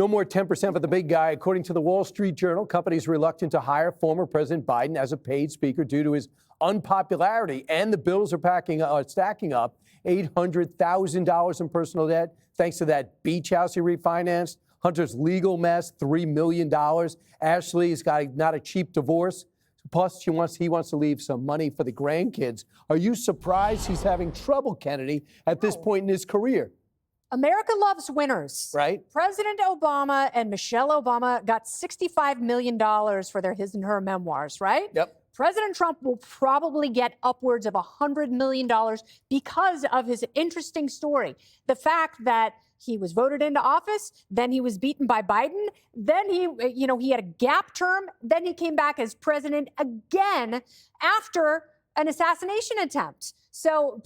No more 10% for the big guy. According to the Wall Street Journal, companies are reluctant to hire former President Biden as a paid speaker due to his unpopularity. And the bills are stacking up. $800,000 in personal debt, thanks to that beach house he refinanced. Hunter's legal mess, $3 million. Ashley's got not a cheap divorce. Plus, he wants to leave some money for the grandkids. Are you surprised he's having trouble, Kennedy, at this point in his career? America loves winners. Right. President Obama and Michelle Obama got $65 million for his and her memoirs, right? Yep. President Trump will probably get upwards of $100 million because of his interesting story. The fact that he was voted into office, then he was beaten by Biden, then he had a gap term, then he came back as president again after an assassination attempt. So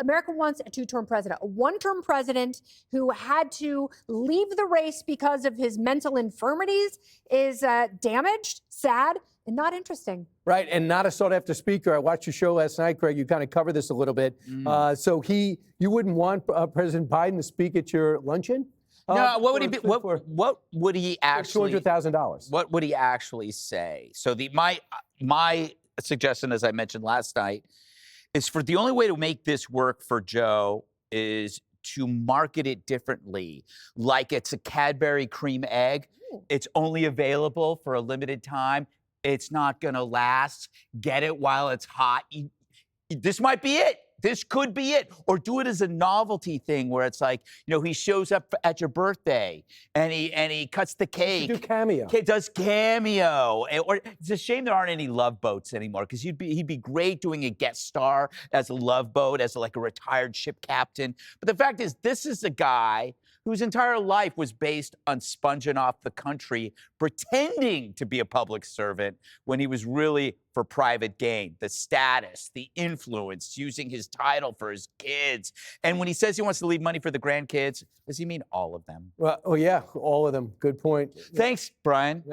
America wants a two-term president. A one-term president who had to leave the race because of his mental infirmities is damaged, sad, and not interesting. Right, and not a sought-after speaker. I watched your show last night, Greg. You kind of covered this a little bit. So you wouldn't want President Biden to speak at your luncheon? No, what would he be? What would he actually? $200,000. What would he actually say? So my suggestion, as I mentioned last night, is for the only way to make this work for Joe is to market it differently, like it's a Cadbury cream egg. It's only available for a limited time. It's not going to last. Get it while it's hot. This might be it. This could be it. Or do it as a novelty thing where it's like, he shows up at your birthday and he cuts the cake. Do cameo. Does cameo. Or it's a shame there aren't any Love Boats anymore because he'd be great doing a guest star as a Love Boat, as like a retired ship captain. But the fact is, this is a guy whose entire life was based on sponging off the country, pretending to be a public servant when he was really for private gain, the status, the influence, using his title for his kids. And when he says he wants to leave money for the grandkids, does he mean all of them? Well, oh, yeah, all of them. Good point. Thanks, Brian.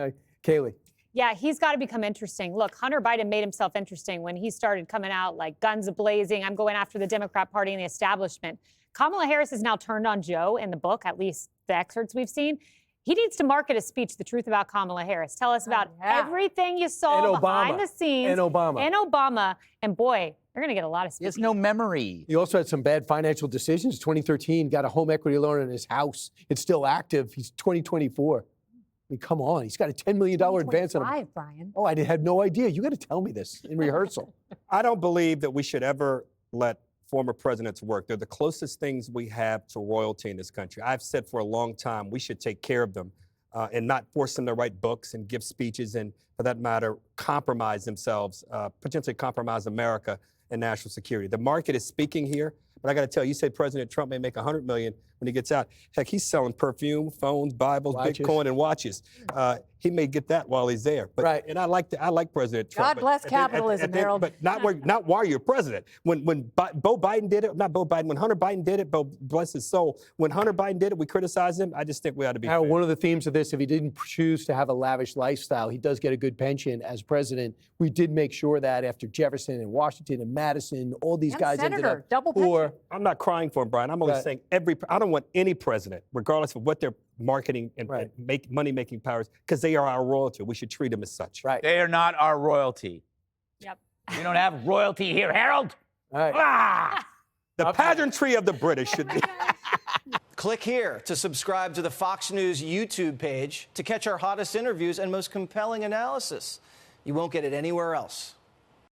Kaylee. Yeah, he's got to become interesting. Look, Hunter Biden made himself interesting when he started coming out like guns a-blazing. I'm going after the Democrat Party and the establishment. Kamala Harris has now turned on Joe in the book, at least the excerpts we've seen. He needs to market a speech, The Truth About Kamala Harris. Tell us about everything you saw behind the scenes. And Obama. And boy, you're going to get a lot of speeches. He has no memory. He also had some bad financial decisions. 2013, got a home equity loan on his house. It's still active. He's 2024. I mean, come on. He's got a $10 million advance on him. Brian. Oh, I had no idea. You got to tell me this in rehearsal. I don't believe that we should ever let former presidents work. They're the closest things we have to royalty in this country. I've said for a long time we should take care of them and not force them to write books and give speeches and, for that matter, compromise themselves, potentially compromise America and national security. The market is speaking here, but I got to tell you, you said President Trump may make $100 million when he gets out. Heck, he's selling perfume, phones, Bibles, watches. Bitcoin, and watches. He may get that while he's there. But, right. And I like President Trump. God bless capitalism, Harold. But not while you're president. When Beau Biden did it, not Beau Biden, when Hunter Biden did it, bless his soul, when Hunter Biden did it, we criticized him. I just think we ought to be fair. One of the themes of this, if he didn't choose to have a lavish lifestyle, he does get a good pension as president. We did make sure that after Jefferson and Washington and Madison, all these guys ended up double pension. I'm not crying for him, Brian. I'm only saying I don't want any president, regardless of what their marketing and money-making powers, because they are our royalty. We should treat them as such. Right. They are not our royalty. Yep. We don't have royalty here, Harold. All right. Ah! The pageantry of the British should be. Click here to subscribe to the Fox News YouTube page to catch our hottest interviews and most compelling analysis. You won't get it anywhere else.